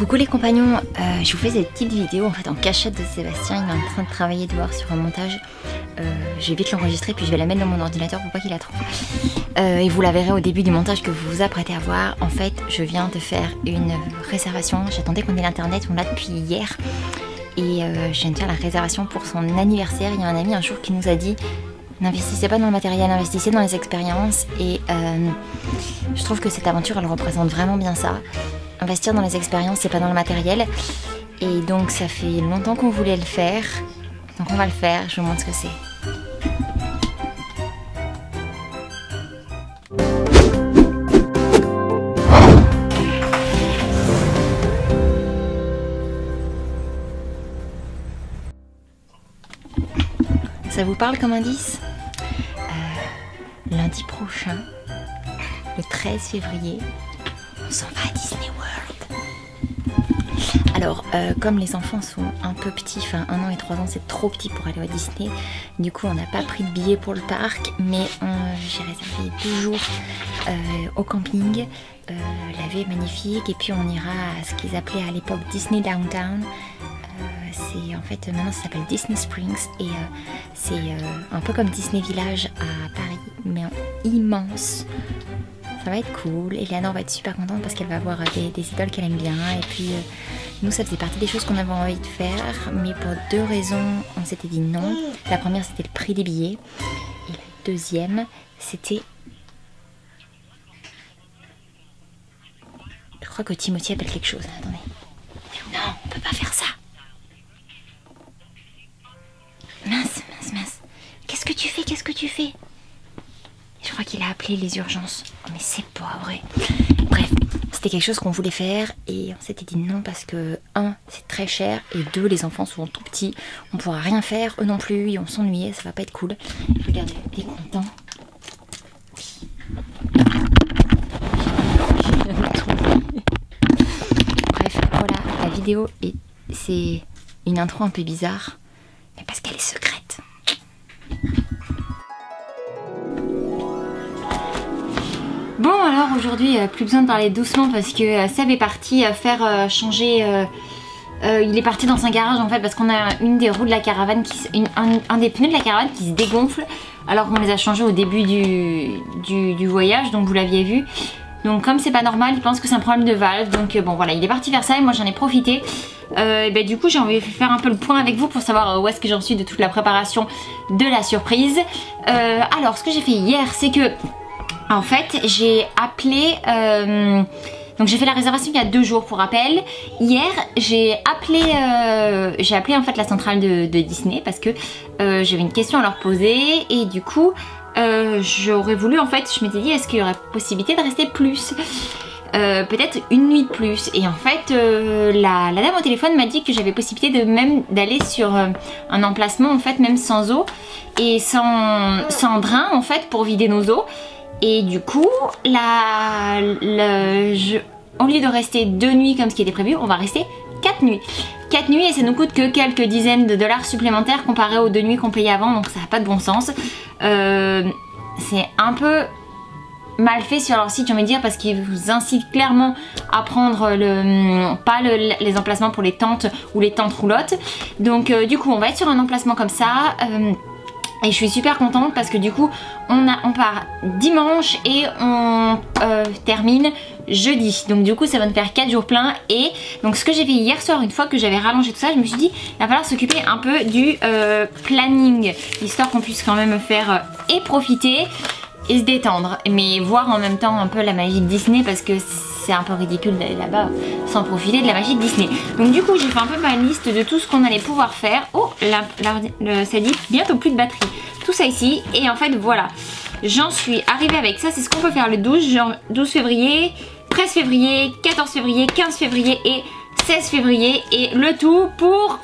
Coucou les compagnons, je vous fais cette petite vidéo en fait en cachette de Sébastien. Il est en train de travailler dehors sur un montage. Je vais vite l'enregistrer puis je vais la mettre dans mon ordinateur pour pas qu'il la trouve. Et vous la verrez au début du montage que vous vous apprêtez à voir. En fait, je viens de faire une réservation. J'attendais qu'on ait l'internet, on l'a depuis hier. Et je viens de faire la réservation pour son anniversaire. Il y a un ami un jour qui nous a dit: n'investissez pas dans le matériel, investissez dans les expériences. Et je trouve que cette aventure elle représente vraiment bien ça. Investir dans les expériences, c'est pas dans le matériel. Et donc ça fait longtemps qu'on voulait le faire. Donc on va le faire, je vous montre ce que c'est. Ça vous parle comme indice? Lundi prochain, le 13 février, on s'en va à Disney World. Alors, comme les enfants sont un peu petits, enfin 1 an et 3 ans, c'est trop petit pour aller à Disney. Du coup, on n'a pas pris de billet pour le parc, mais j'ai réservé 2 jours au camping. La vue est magnifique et puis on ira à ce qu'ils appelaient à l'époque Disney Downtown. C'est en fait maintenant ça s'appelle Disney Springs et c'est un peu comme Disney Village à Paris, mais immense. Ça va être cool. Eleanor va être super contente parce qu'elle va voir des idoles qu'elle aime bien. Et puis nous ça faisait partie des choses qu'on avait envie de faire, mais pour 2 raisons on s'était dit non. La première c'était le prix des billets et la deuxième c'était, je crois que Timothy appelle quelque chose. Attendez. Non, on peut pas faire ça. Mince. Qu'est-ce que tu fais? Qu'est-ce que tu fais? Je crois qu'il a appelé les urgences. Oh, mais c'est pas vrai. Bref, c'était quelque chose qu'on voulait faire et on s'était dit non parce que 1, c'est très cher et 2, les enfants sont tout petits. On pourra rien faire, eux non plus, et on s'ennuyait, ça va pas être cool. Regardez, il est content. Bref, voilà, la vidéo c'est une intro un peu bizarre. Mais parce qu'elle est secrète. Bon alors aujourd'hui plus besoin de parler doucement parce que Seb est parti faire changer. Il est parti dans un garage en fait parce qu'on a une des roues de la caravane, un des pneus de la caravane qui se dégonfle alors qu'on les a changés au début du voyage, donc vous l'aviez vu. Donc comme c'est pas normal, il pense que c'est un problème de valve, donc bon voilà, il est parti faire ça et moi j'en ai profité. Et du coup j'ai envie de faire un peu le point avec vous pour savoir où est-ce que j'en suis de toute la préparation de la surprise. Alors ce que j'ai fait hier c'est que en fait j'ai appelé donc j'ai fait la réservation il y a 2 jours pour rappel. Hier j'ai appelé en fait la centrale de Disney parce que j'avais une question à leur poser et du coup j'aurais voulu en fait, je m'étais dit est-ce qu'il y aurait possibilité de rester plus, peut-être une nuit de plus, et en fait la dame au téléphone m'a dit que j'avais possibilité de même d'aller sur un emplacement en fait même sans eau et sans drain en fait pour vider nos eaux, et du coup au lieu de rester 2 nuits comme ce qui était prévu, on va rester 4 nuits. 4 nuits et ça nous coûte que quelques dizaines de dollars supplémentaires comparé aux 2 nuits qu'on payait avant, donc ça n'a pas de bon sens. C'est un peu mal fait sur leur site, j'ai envie de dire, parce qu'ils vous incitent clairement à prendre les emplacements pour les tentes ou les tentes roulottes. Donc du coup on va être sur un emplacement comme ça. Et je suis super contente parce que du coup on part dimanche et on termine jeudi. Donc du coup ça va nous faire 4 jours pleins. Et donc ce que j'ai fait hier soir, une fois que j'avais rallongé tout ça, je me suis dit il va falloir s'occuper un peu du planning, histoire qu'on puisse quand même faire et profiter et se détendre, mais voir en même temps un peu la magie de Disney parce que c'est un peu ridicule d'aller là-bas sans profiter de la magie de Disney. Donc du coup j'ai fait un peu ma liste de tout ce qu'on allait pouvoir faire. Oh, ça dit bientôt plus de batterie. Tout ça ici, et en fait voilà, j'en suis arrivée avec ça. C'est ce qu'on peut faire le 12 février, 13 février, 14 février, 15 février et 16 février, et le tout pour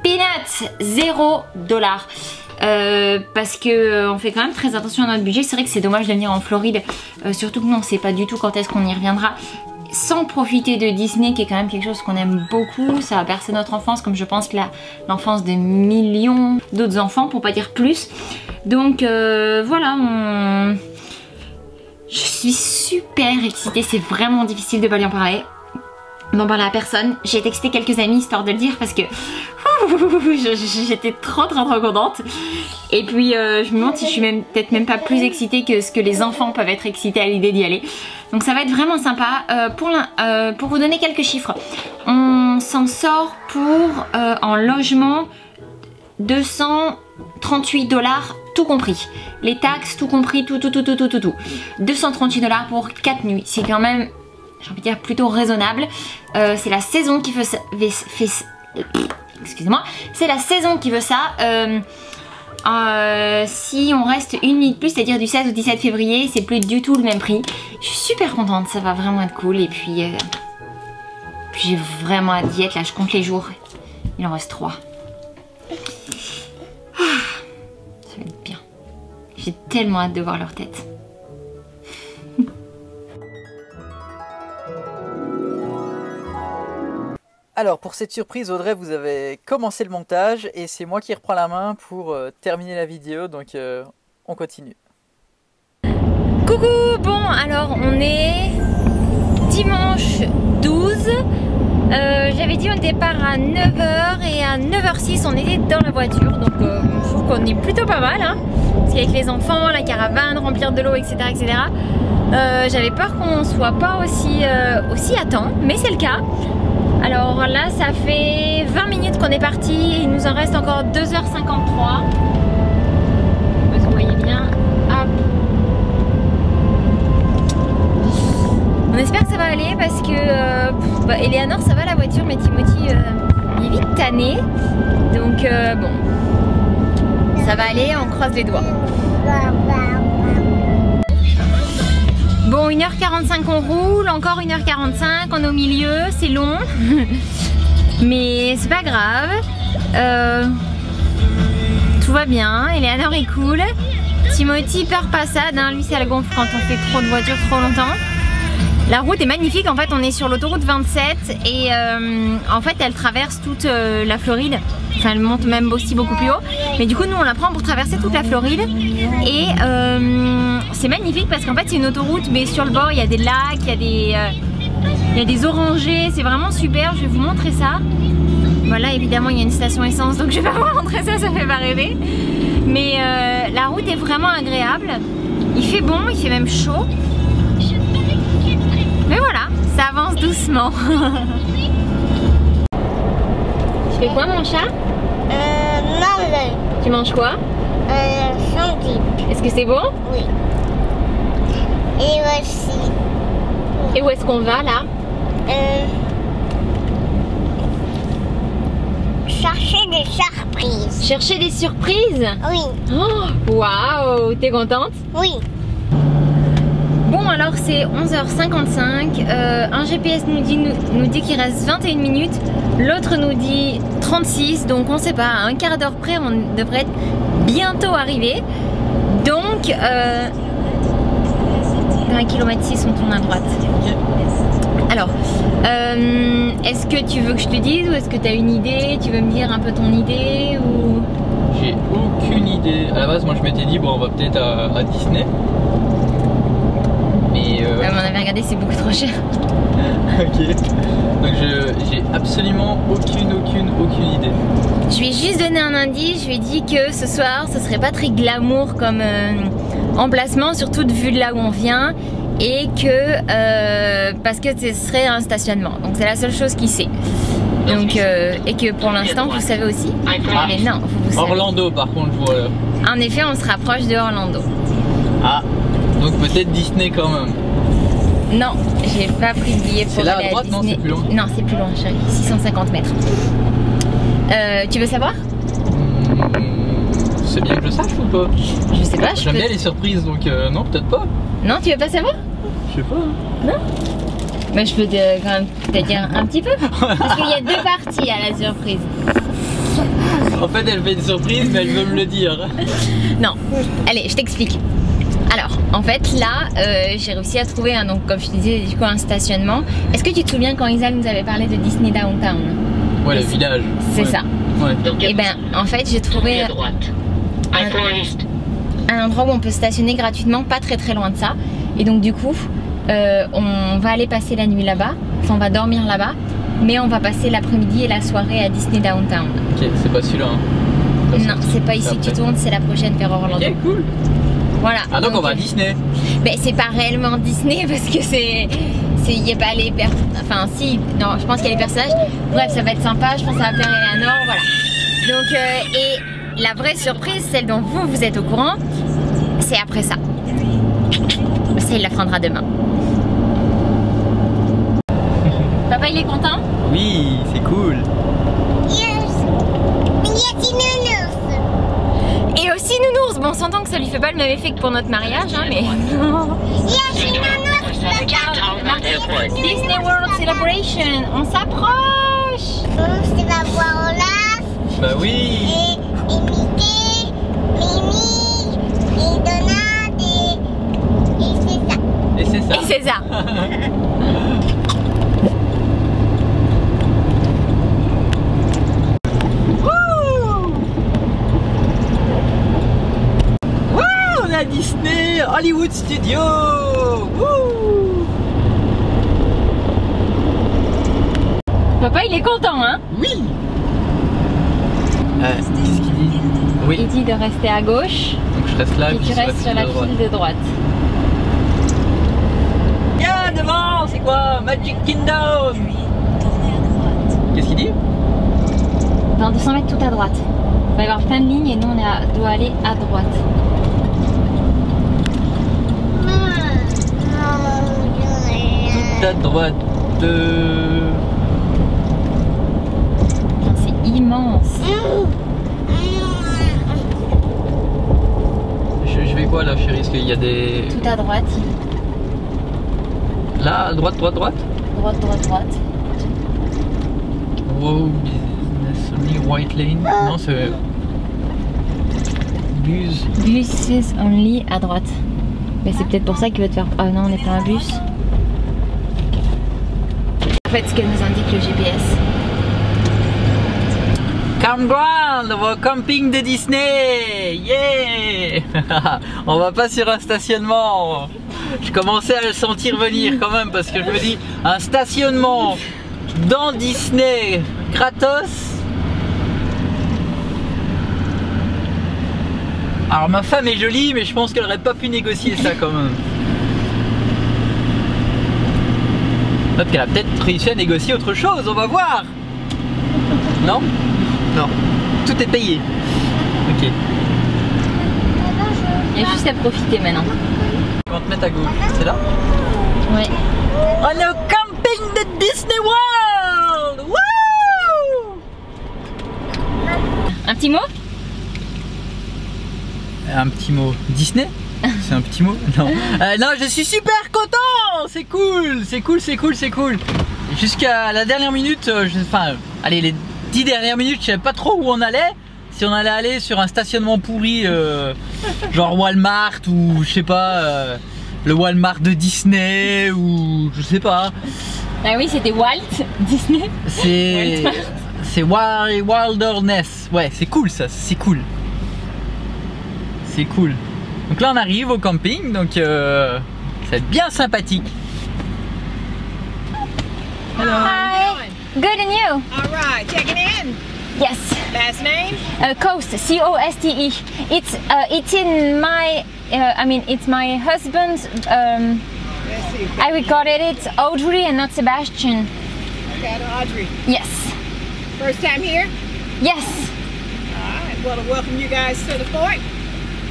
peanuts, 0 $. Parce que on fait quand même très attention à notre budget. C'est vrai que c'est dommage de venir en Floride, surtout que nous on sait pas du tout quand est-ce qu'on y reviendra, sans profiter de Disney qui est quand même quelque chose qu'on aime beaucoup. Ça a bercé notre enfance comme je pense que l'enfance de millions d'autres enfants pour pas dire plus. Donc voilà, je suis super excitée, c'est vraiment difficile de pas lui en parler. n'en parler à personne. J'ai texté quelques amis histoire de le dire parce que j'étais trop contente. Et puis je me demande si je suis peut-être même pas plus excitée que ce que les enfants peuvent être excités à l'idée d'y aller. Donc ça va être vraiment sympa. Pour vous donner quelques chiffres, on s'en sort pour en logement 238 $, tout compris. Les taxes, tout compris, tout. 238 $ pour 4 nuits. C'est quand même, j'ai envie de dire, plutôt raisonnable. C'est la saison qui fait excusez-moi. C'est la saison qui veut ça. Si on reste une nuit de plus, c'est-à-dire du 16 au 17 février, c'est plus du tout le même prix. Je suis super contente, ça va vraiment être cool. Et puis j'ai vraiment hâte d'y être. Là, je compte les jours. Il en reste 3. Ça va être bien. J'ai tellement hâte de voir leur tête. Alors pour cette surprise, Audrey, vous avez commencé le montage et c'est moi qui reprends la main pour terminer la vidéo, donc on continue. Coucou, bon alors on est dimanche 12. J'avais dit au départ à 9h et à 9h06 on était dans la voiture, donc je trouve qu'on est plutôt pas mal, hein, parce qu'avec les enfants, la caravane, remplir de l'eau, etc. J'avais peur qu'on soit pas aussi à temps, mais c'est le cas. Alors là ça fait 20 minutes qu'on est parti, il nous en reste encore 2h53. Vous voyez bien, hop. On espère que ça va aller parce que Eleanor ça va la voiture, mais Timothy il est vite tanné. Donc bon, ça va aller, on croise les doigts. Bon, 1h45 on roule, encore 1h45, on est au milieu, c'est long. Mais c'est pas grave. Tout va bien, Eleanor est cool. Timothy peur passade, hein, lui ça le gonfle quand on fait trop de voitures trop longtemps. La route est magnifique, en fait on est sur l'autoroute 27 et en fait elle traverse toute la Floride. Enfin elle monte même aussi beaucoup plus haut. Mais du coup nous on la prend pour traverser toute la Floride. Et c'est magnifique parce qu'en fait c'est une autoroute mais sur le bord il y a des lacs, il y a des orangers. C'est vraiment super, je vais vous montrer ça. Voilà, évidemment il y a une station essence donc je vais pas vous montrer ça, ça fait pas rêver. Mais la route est vraiment agréable. Il fait bon, il fait même chaud. Mais voilà, ça avance doucement. Tu fais quoi mon chat? Manger. Tu manges quoi? Sandwich. Est-ce que c'est bon? Oui. Et aussi. Et où est-ce qu'on va là? Chercher des surprises. Chercher des surprises? Oui. Oh, waouh, t'es contente? Oui. Bon alors c'est 11h55, un GPS nous dit qu'il reste 21 minutes, l'autre nous dit 36, donc on sait pas, à un quart d'heure près on devrait être bientôt arrivé. Donc 1 km 6 on tourne à droite. Alors, est-ce que tu veux que je te dise ou est-ce que tu as une idée? Tu veux me dire un peu ton idée ou... J'ai aucune idée. À la base moi je m'étais dit bon on va peut-être à Disney. Mais on avait regardé, c'est beaucoup trop cher. Ok. Donc j'ai absolument aucune idée. Je lui ai juste donné un indice, je lui ai dit que ce soir ce serait pas très glamour comme emplacement, surtout de vue de là où on vient. Et que parce que ce serait un stationnement. Donc c'est la seule chose qu'il sait. Donc et que pour l'instant vous savez aussi. Mais non, vous savez. Orlando par contre je vois là. En effet on se rapproche de Orlando. Ah. Donc peut-être Disney quand même. Non, j'ai pas pris de billet pour aller à droite, Disney. non, c'est plus loin. Non, c'est plus loin, chérie. 650 mètres. Tu veux savoir? C'est bien que je sache ou pas? Je sais pas. J'aime bien les surprises, donc non, peut-être pas. Non, tu veux pas savoir? Je sais pas. Non? Bah, je peux quand même te dire un petit peu. Parce qu'il y a 2 parties à la surprise. En fait, elle fait une surprise, mais elle veut me le dire. Non. Allez, je t'explique. Alors, en fait, là, j'ai réussi à trouver, donc comme je te disais, du coup, un stationnement. Est-ce que tu te souviens quand Isa nous avait parlé de Disney Downtown? Ouais, le village. C'est ça. Ouais. Et ben, en fait, j'ai trouvé un endroit où on peut stationner gratuitement, pas très loin de ça. Et donc, du coup, on va aller passer la nuit là-bas. on va dormir là-bas, mais on va passer l'après-midi et la soirée à Disney Downtown. Ok, c'est pas celui-là. Hein. Non, c'est pas ici que tu tournes, c'est la prochaine vers Orlando. Ok, cool. Voilà. Ah donc on va à Disney. Ben c'est pas réellement Disney parce que il n'y a pas les personnages. Enfin si, non, je pense qu'il y a les personnages. Bref, ça va être sympa, je pense que ça va plaire à Eleanor, voilà. Donc et la vraie surprise, celle dont vous êtes au courant, c'est après ça. Ça il l'apprendra demain. Papa il est content? Oui, c'est cool. Et aussi Nounours, bon on s'entend que ça lui fait pas le même effet que pour notre mariage, hein, mais... Disney World Celebration, on s'approche. Tu vas voir Olaf. Bah oui. Et Mickey, Minnie, et Donald, et c'est ça. Et c'est ça. Et c'est ça. Disney Hollywood Studio. Wouh. Papa il est content hein? Oui. Qu'est-ce qu'il dit? Oui. Il dit de rester à gauche. Donc je reste là et tu restes sur la file de droite. Viens devant, c'est quoi? Magic Kingdom. Qu'est-ce qu'il dit? Dans 200 mètres tout à droite. Il va y avoir plein de lignes et nous on doit aller à droite. Tout à droite. C'est immense. Je vais quoi là chérie? Est-ce qu'il y a des... Tout à droite. Là, à droite, droite, droite? Droite, droite, droite. Wow, business only white lane. Non, c'est... Bus. Buses only à droite. Mais c'est peut-être pour ça qu'il va te faire... Ah non, on n'est pas un bus. En fait, ce qu'elle nous indique le GPS. Campground, on va au camping de Disney. Yeah. On va pas sur un stationnement. Je commençais à le sentir venir quand même parce que je me dis, un stationnement dans Disney gratos. Alors ma femme est jolie, mais je pense qu'elle aurait pas pu négocier ça quand même. Peut-être qu'elle a peut-être réussi à négocier autre chose, on va voir. Non? Non. Tout est payé. Ok. Il y a juste à profiter maintenant. On va te mettre à gauche. C'est là? Ouais. On est au camping de Disney World. Wouh! Un petit mot? Un petit mot. Disney? C'est un petit mot? Non. Non, je suis super content. C'est cool, c'est cool, c'est cool, c'est cool. Jusqu'à la dernière minute, enfin, allez, les 10 dernières minutes, je savais pas trop où on allait. Si on allait aller sur un stationnement pourri, genre Walmart ou je sais pas, le Walmart de Disney ou je sais pas. Ah oui, c'était Walt Disney. C'est Wilderness. Ouais, c'est cool ça, c'est cool. C'est cool. Donc là on arrive au camping, donc ça va être bien sympathique. Hello. Hi. Good and you? All right, checking in. Yes. Last name? Coast. C-O-S-T-E. It's in my. I mean, it's my husband's. Let's see. I recorded it Audrey and not Sebastian. Okay, Audrey. Yes. First time here? Yes. All right, well, to welcome you guys to the fort.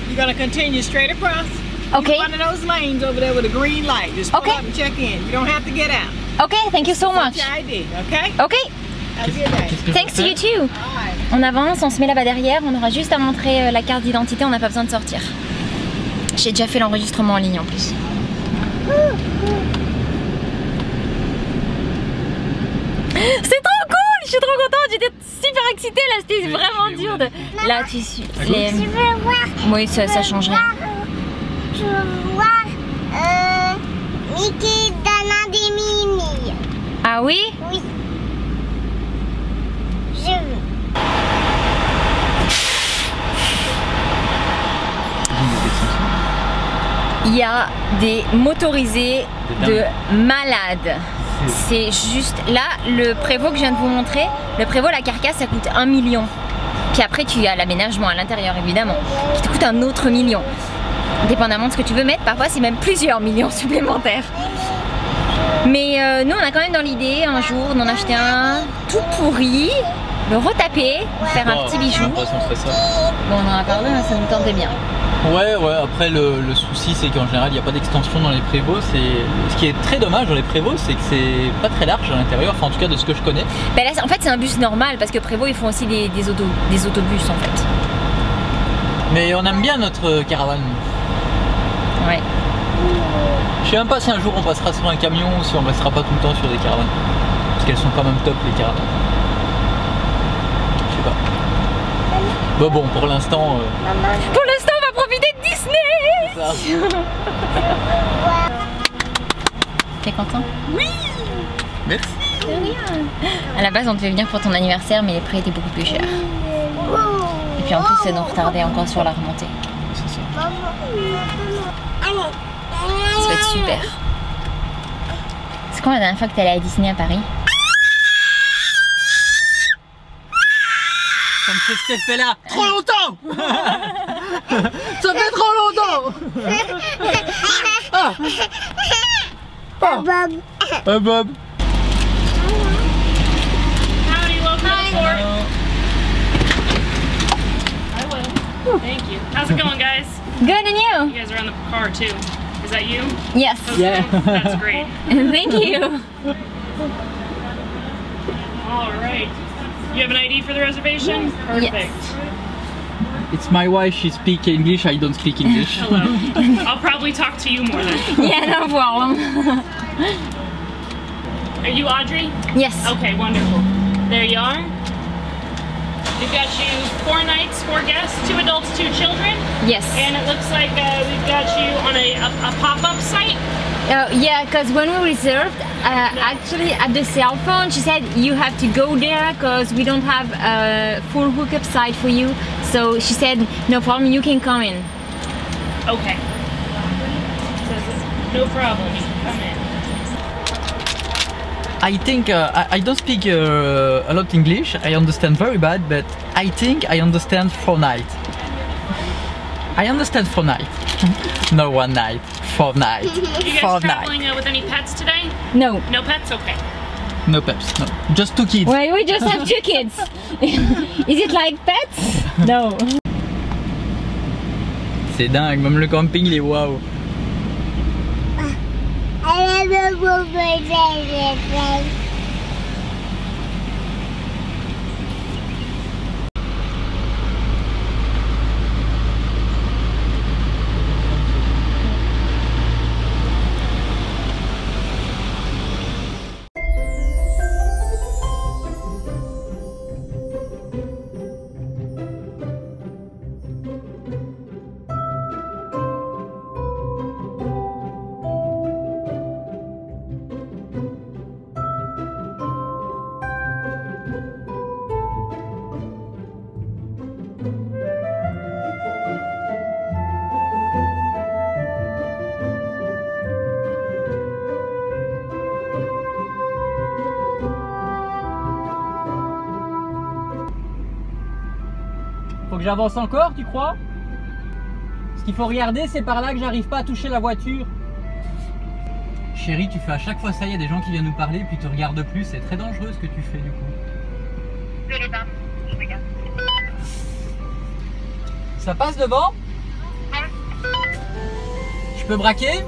You're gonna continue straight across. Okay. One of those lanes over there with a green light. Just pull Okay. up and check in. You don't have to get out. Okay. Thank you so much. Your ID, okay? Okay. Have a good day. Qu'est-ce que je Thanks to peux you faire? too. All right. On avance, on se met là-bas derrière. On aura juste à montrer la carte d'identité. On n'a pas besoin de sortir. J'ai déjà fait l'enregistrement en ligne en plus. C'est trop cool! Je suis trop contente, j'étais super excitée là, c'était vraiment dur de... Là, tu suis... les- Je veux voir. Oui, ça change rien. Je veux voir Mickey, Donald et Minnie. Ah oui? Oui. Je veux. Il y a des motorisés de malades. C'est juste là, le prévôt que je viens de vous montrer, le prévôt, la carcasse, ça coûte 1 million. Puis après, tu as l'aménagement à l'intérieur, évidemment, qui te coûte un autre million. Dépendamment de ce que tu veux mettre, parfois c'est même plusieurs millions supplémentaires. Mais nous, on a quand même dans l'idée un jour d'en acheter un tout pourri, le retaper, faire un petit bijou. Bon, on en a parlé, hein, ça nous tentait bien. Ouais, après le souci c'est qu'en général il n'y a pas d'extension dans les prévôts. Ce qui est très dommage dans les prévôts, c'est que c'est pas très large à l'intérieur, enfin en tout cas de ce que je connais. Ben là, en fait c'est un bus normal parce que prévôt ils font aussi des autobus en fait. Mais on aime bien notre caravane. Ouais. Je sais même pas si un jour on passera sur un camion ou si on restera pas tout le temps sur des caravanes. Parce qu'elles sont quand même top les caravanes. Je sais pas. Bon, pour l'instant... Pour l'instant, on va profiter de Disney. T'es content? Oui. Merci. De rien. À la base, on devait venir pour ton anniversaire, mais les prix étaient beaucoup plus chers. Et puis en plus, ça nous retardait encore sur la remontée. C'est ça. Ça va être super. C'est quand la dernière fois que t'es allé à Disney à Paris? Ça me fait cet effet là. Trop longtemps. Ça fait trop longtemps. Bob. Bob. Howdy, welcome to the fort. I will. Thank you. How's it going, guys? Good, and you? You guys are on the car too. Is that you? Yes. Yeah. That's great. Thank you. All right. You have an ID for the reservation? Perfect. Yes. It's my wife, she speaks English, I don't speak English. Hello. I'll probably talk to you more then. Yeah, no problem. Are you Audrey? Yes. Okay, wonderful. There you are. We've got you 4 nights, 4 guests, 2 adults, 2 children. Yes. And it looks like we've got you on a pop-up site. Yeah, because when we reserved, actually at the cell phone, she said you have to go there because we don't have a full hookup site for you. So she said, no problem, you can come in. Okay. Says, no problem, you can come in. I think I don't speak a lot English, I understand very bad, but I think I understand 4 nights. I understand 4 nights. No 1 night, 4 nights. You guys 4 traveling nights. with any pets today? No. No pets? Okay. No peps, no. Just 2 kids. Well, we just have 2 kids. Is it like pets? No. C'est dingue, même le camping il est waouh. I love the Faut que j'avance encore, tu crois? Ce qu'il faut regarder, c'est par là que j'arrive pas à toucher la voiture. Chérie, tu fais à chaque fois ça, il y a des gens qui viennent nous parler puis tu regardes plus, c'est très dangereux ce que tu fais du coup. Je regarde. Ça passe devant? Je peux braquer?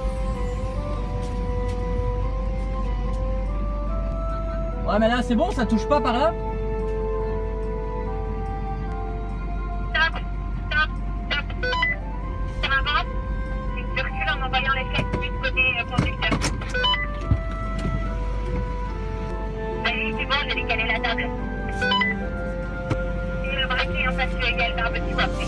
Ouais mais là c'est bon, ça touche pas par là? Je recule en envoyant les fesses du côté conducteur. Salut, c'est bon, j'ai décalé la table. Et le braquet en face égal vers un petit peu après.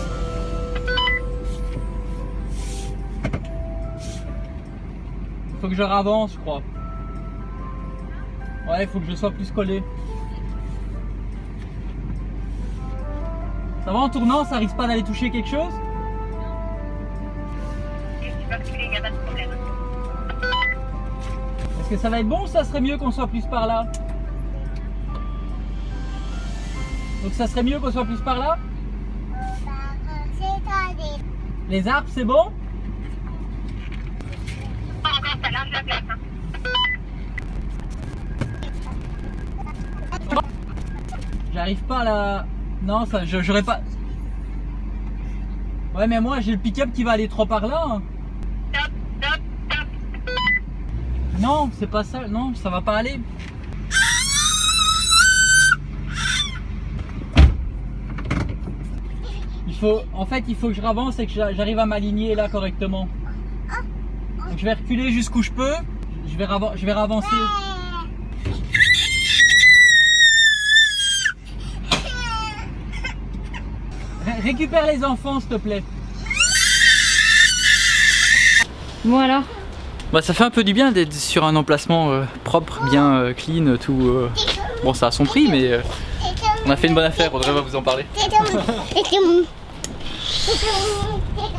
Faut que je ravance, je crois. Ouais, il faut que je sois plus collé. Ça va en tournant, ça risque pas d'aller toucher quelque chose? Et tu peux reculer, il n'y a pas de problème. Est-ce que ça va être bon ou ça serait mieux qu'on soit plus par là? Donc ça serait mieux qu'on soit plus par là? Les arbres, c'est bon? Encore, ça lâche la place. Hein. J'arrive pas à la... Non, ça, j'aurais pas... Ouais, mais moi, j'ai le pick-up qui va aller trop par là. Hein. Stop, stop, stop. Non, c'est pas ça. Non, ça va pas aller. En fait, il faut que je ravance et que j'arrive à m'aligner là correctement. Donc, je vais reculer jusqu'où je peux. Je vais ravancer. Récupère les enfants, s'il te plaît. Bon alors? Bah, ça fait un peu du bien d'être sur un emplacement propre, bien clean, tout. Bon, ça a son prix, mais on a fait une bonne affaire. Audrey va vous en parler.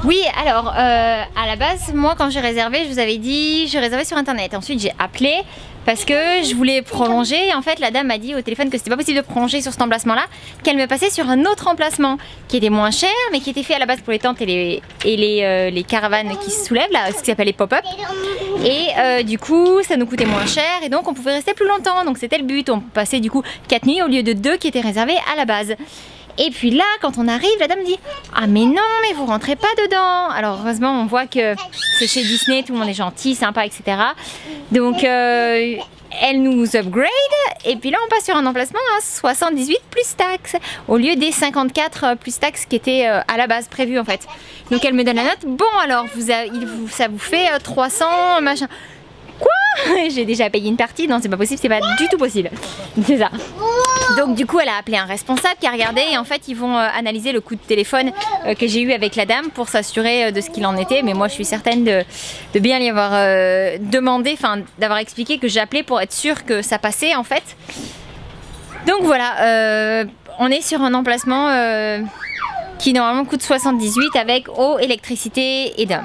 Oui, alors à la base, moi quand j'ai réservé, je vous avais dit, j'ai réservé sur internet. Ensuite j'ai appelé parce que je voulais prolonger. Et en fait, la dame m'a dit au téléphone que c'était pas possible de prolonger sur cet emplacement-là, qu'elle me passait sur un autre emplacement qui était moins cher, mais qui était fait à la base pour les tentes et les caravanes qui se soulèvent, là, ce qui s'appelle les pop-up. Et du coup, ça nous coûtait moins cher et donc on pouvait rester plus longtemps. Donc c'était le but. On passait du coup 4 nuits au lieu de 2 qui étaient réservées à la base. Et puis là, quand on arrive, la dame dit « Ah mais non, mais vous rentrez pas dedans !» Alors heureusement, on voit que c'est chez Disney, tout le monde est gentil, sympa, etc. Donc elle nous upgrade et puis là, on passe sur un emplacement à 78 plus taxes au lieu des 54 plus taxes qui étaient à la base prévues en fait. Donc elle me donne la note « Bon alors, ça vous fait 300 machin. » Quoi? J'ai déjà payé une partie? Non, c'est pas possible, c'est pas du tout possible. C'est ça. Donc du coup elle a appelé un responsable qui a regardé et en fait ils vont analyser le coup de téléphone que j'ai eu avec la dame pour s'assurer de ce qu'il en était. Mais moi je suis certaine de bien lui avoir demandé, enfin d'avoir expliqué que j'ai appelé pour être sûre que ça passait en fait. Donc voilà, on est sur un emplacement qui normalement coûte 78 avec eau, électricité et dump.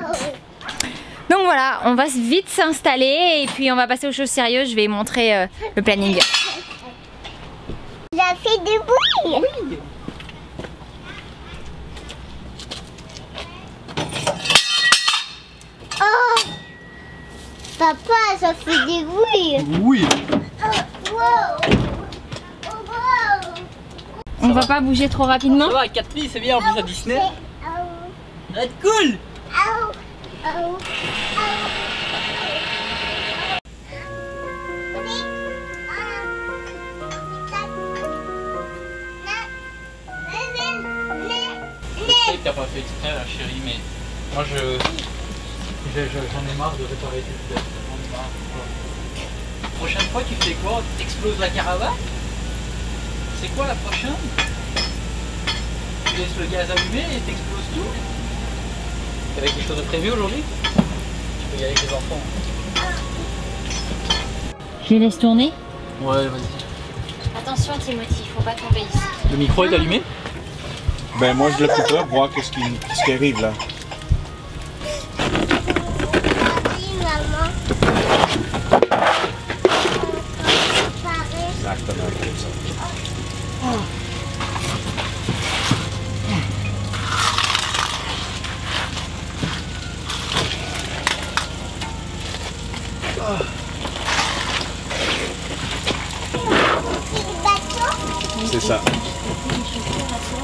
Donc voilà, on va vite s'installer et puis on va passer aux choses sérieuses. Je vais montrer le planning. Ça fait du bruit. Oui. Oh, papa, ça fait du bruit. Oui. Wow. Wow. On va pas bouger trop rapidement. Ça va, 4 lits, c'est bien en plus à Disney. Oh. Ça va être cool. Oh. Oh. T'as pas fait exprès la chérie, mais moi j'en ai marre de réparer tes pièces. Prochaine fois tu fais quoi? T'exploses la caravane? C'est quoi la prochaine? Tu laisses le gaz allumé et t'exploses tout? T'avais quelque chose de prévu aujourd'hui? Tu peux y aller avec les enfants. Je les laisse tourner. Ouais, vas-y. Attention Timothy, faut pas tomber ici. Le micro est allumé? Ben moi je le couperai pour voir qu'est-ce qui arrive là. Merci, maman. Exactement comme ça. C'est ça.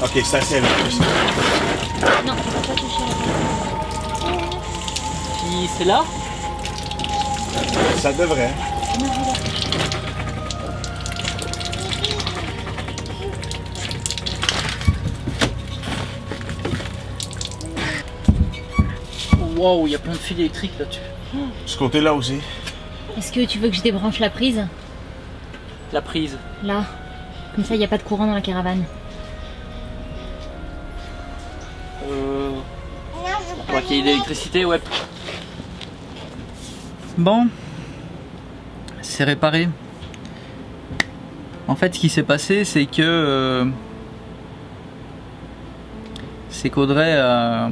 Ok, ça c'est là. Non, faut pas toucher la Puis c'est là? Ça devrait. Wow, il y a plein de fils électriques là-dessus. Ce côté-là aussi. Est-ce que tu veux que je débranche la prise? La prise. Là. Comme ça, il n'y a pas de courant dans la caravane. On voit qu'il y ait de l'électricité, ouais. Bon. C'est réparé. En fait, ce qui s'est passé, c'est que... c'est qu'Audrey a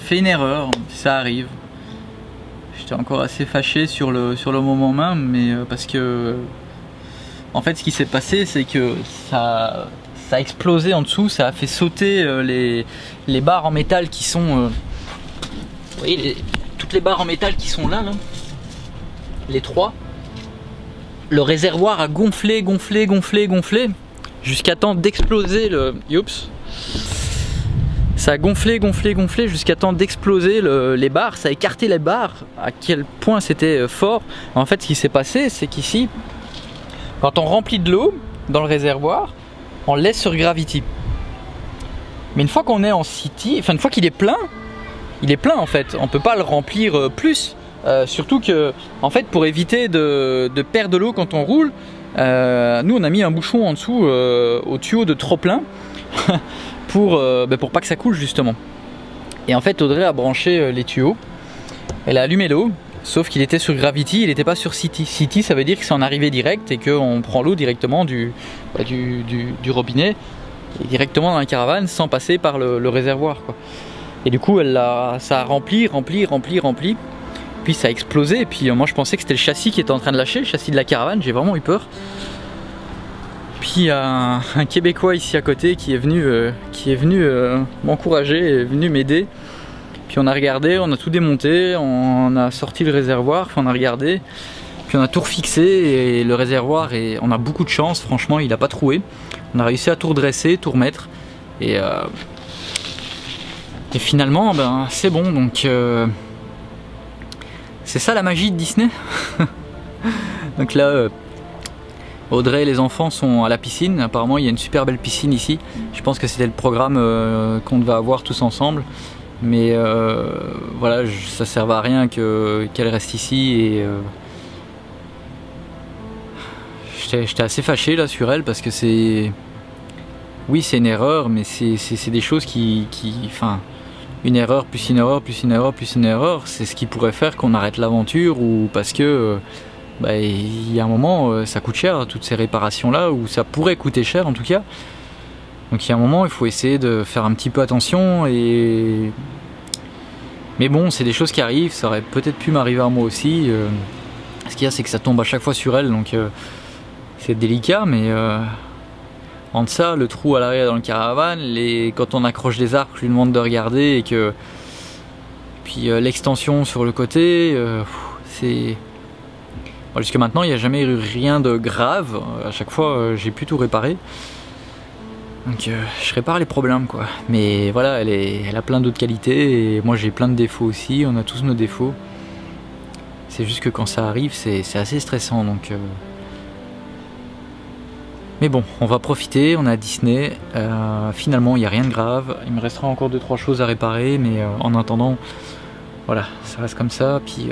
fait une erreur. Ça arrive. j'étais encore assez fâché sur le moment même, mais parce que en fait ce qui s'est passé c'est que ça a explosé en dessous, ça a fait sauter les barres en métal qui sont vous voyez toutes les barres en métal qui sont là, les trois. Le réservoir a gonflé jusqu'à temps d'exploser ça a gonflé jusqu'à temps d'exploser les barres, ça a écarté les barres, à quel point c'était fort. En fait ce qui s'est passé c'est qu'ici, quand on remplit de l'eau dans le réservoir, on le laisse sur gravity. Mais une fois qu'on est en city, enfin une fois qu'il est plein, il est plein en fait, on peut pas le remplir plus. Surtout que, en fait, pour éviter de perdre de l'eau quand on roule, nous on a mis un bouchon en dessous au tuyau de trop plein pour pas que ça coule justement. Et en fait, Audrey a branché les tuyaux, elle a allumé l'eau, sauf qu'il était sur gravity, il n'était pas sur city. City, ça veut dire que c'est en arrivée directe et qu'on prend l'eau directement du robinet et directement dans la caravane sans passer par le réservoir, quoi. Et du coup, ça a rempli. Puis ça a explosé, et puis moi je pensais que c'était le châssis qui était en train de lâcher, le châssis de la caravane, j'ai vraiment eu peur. Puis il y a un Québécois ici à côté qui est venu m'encourager, est venu m'aider. Puis on a regardé, on a tout démonté, on a sorti le réservoir, puis on a regardé, puis on a tout refixé, et le réservoir, on a beaucoup de chance, franchement il n'a pas troué. On a réussi à tout redresser, tout remettre, et finalement c'est bon, donc... c'est ça la magie de Disney. Donc là, Audrey et les enfants sont à la piscine. Apparemment, il y a une super belle piscine ici. Je pense que c'était le programme qu'on devait avoir tous ensemble. Mais voilà, ça sert à rien qu'elle reste ici. Et j'étais assez fâché là sur elle parce que c'est... Oui, c'est une erreur, mais c'est des choses qui... Enfin... Une erreur, plus une erreur, plus une erreur, plus une erreur, c'est ce qui pourrait faire qu'on arrête l'aventure, ou parce que il y a un moment ça coûte cher toutes ces réparations là, ou ça pourrait coûter cher en tout cas. Donc il y a un moment il faut essayer de faire un petit peu attention, mais bon, c'est des choses qui arrivent, ça aurait peut-être pu m'arriver à moi aussi. Ce qu'il y a, c'est que ça tombe à chaque fois sur elle, donc c'est délicat, mais entre ça, le trou à l'arrière dans le caravane, quand on accroche des arbres, je lui demande de regarder, et que puis l'extension sur le côté, c'est... Bon, jusque maintenant, il n'y a jamais eu rien de grave. À chaque fois, j'ai pu tout réparer. Donc je répare les problèmes, quoi. Mais voilà, elle a plein d'autres qualités, et moi j'ai plein de défauts aussi, on a tous nos défauts. C'est juste que quand ça arrive, c'est assez stressant, donc... Mais bon, on va profiter, on est à Disney, finalement il n'y a rien de grave, il me restera encore 2-3 choses à réparer, mais en attendant, voilà, ça reste comme ça, puis